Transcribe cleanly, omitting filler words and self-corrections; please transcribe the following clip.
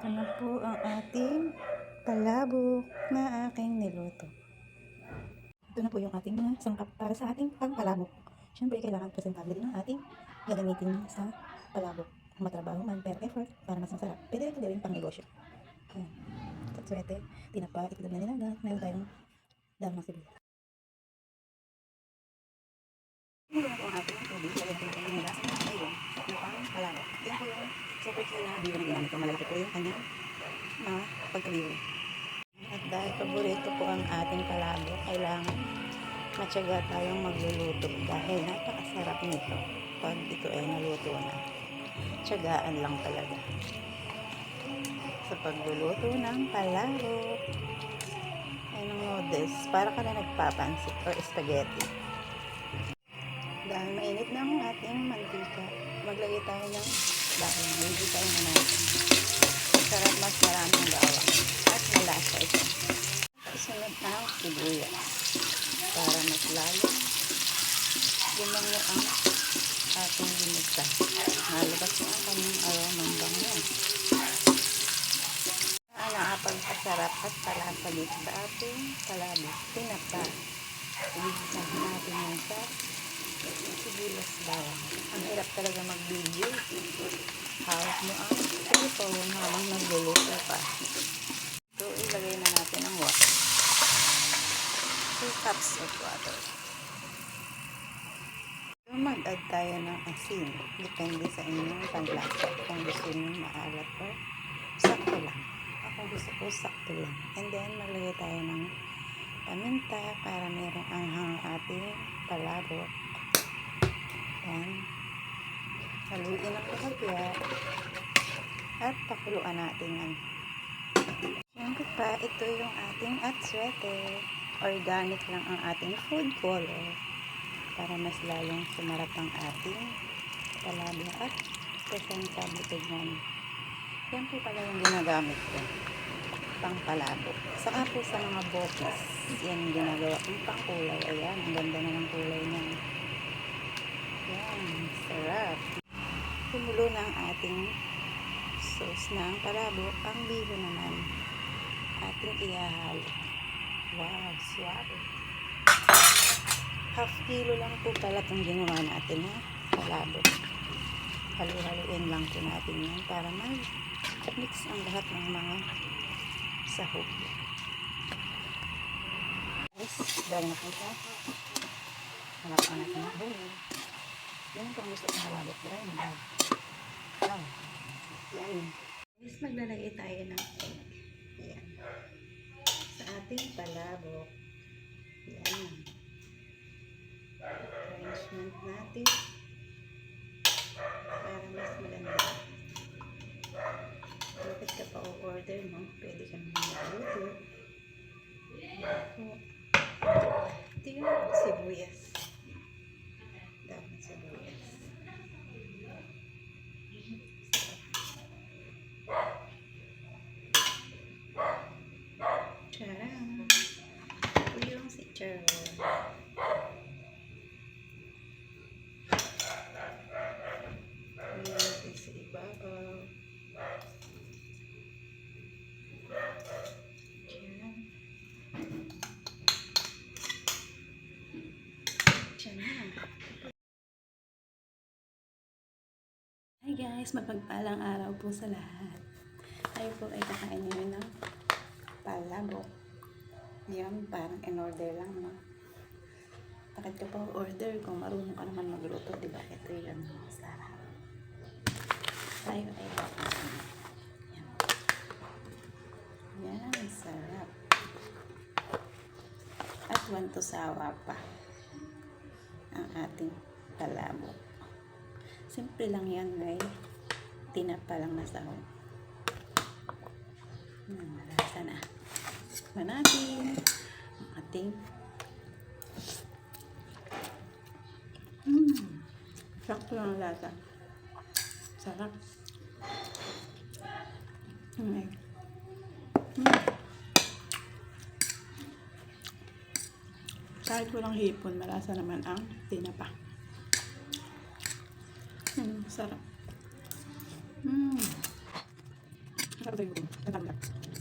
Ito na po ang ating palabok na aking niluto. Ito na po yung ating mga sangkap para sa ating pangpalabok. Siyempre, kailangan presentable din ang ating gagamitin sa palabok. Matrabaho man per effort para mas masarap. Pwede rin gawin pang negosyo. Ayan. Katswete, tinapa, itlog na nilaga. Meron tayong dahon ng sibuyas. Ito na po ang ating tubig. Lagyan natin ng nila. Ayun, na pangpalabok. Yan po yung super clean na biyo na ginamit ko. Malalaki po yung kanyang pagkabiyo. At dahil paborito po ang ating palabok, kailangan matyaga tayong magluluto dahil napakasarap nito pag ito ay naluto na. Tyagaan lang talaga sa pagluluto ng palabok. Ay ng noodles, para ka na nagpapansit or spaghetti. Dahil mainit na ang ating mantika, maglagay tayo ng bawang. Maglagay tayo na natin. Sarap, mas maraming bawang at malasa ito. Isunod na ang sibuyas para mas lalo gumango ang ating ginisa. Nalabas na ang kanyang aromang bango. Nakapagpasarap at palasa dito sa ating palabok. Tinapa. Ibigisahin natin yan sa sibuyas bawang. Ang hirap talaga mag-video. Hawak mo ang cellphone habang nagluluto pa. So, ilagay na natin ang water. 2 cups of water. So, mag-add tayo ng asin. Depende sa inyong panlasa. Kung gusto nyo maalat o sakto lang. Ako gusto ko sakto lang. And then, maglagay tayo ng paminta para merong anghang ating palabok. Yan. Haluin ang kahagya at pakuluan natin yan. Siyempre pa, ito yung ating atswete. Organic lang ang ating food color para mas lalong sumarap ang ating palabok at presentable tignan. Yan po pala yung ginagamit ko pang palabok. Saka po sa mga bopis, yan yung ginagawa kong pang kulay. Ayan, ang ganda na ng kulay niya. Yan, sarap. Kumulo na ang ating sauce ng palabok. Ang bihon naman ating ihahalo. Wow, suwabe. Half kilo lang po pala itong ginawa natin na palabok. Halu-haluin lang po natin yan para mag-mix ang lahat ng mga sahog. Guys, dahil na po ito. Halapan natin ang buhay. Yan kung gusto ng palabok. Dahil na daw. Wow. Yan. Guys, maglalagay tayo ng egg. Yan. Sa ating palabok. Yan. Arrangement natin para mas maganda. Bakit ka pa o-order mo? Pwede ka naman magluto. Ito yung sibuyas. Dahon sibuyas. Charan! Ito yung si Charan. Ayan, sa ibabaw. Charan. Charan. Hi guys, mapagpalang araw po sa lahat. Tayo po ay kakain ngayon ng palabok. Yan, parang in-order lang, no? Bakit ka pa order kung marunong ka naman magluto, diba? Ito yun, sarap. Tayo ay kakain. Yan. Yan, sarap. At want to sawa pa ang ating palabok. Simple lang yan, guys. Tinapa lang na sahog. Malasa na. Natin ang ating sakto lang lasa. Sarap. Kahit walang hipon, malasa naman ang tinapa. Sarap. Sarap sa'yo ko. Ang tawag.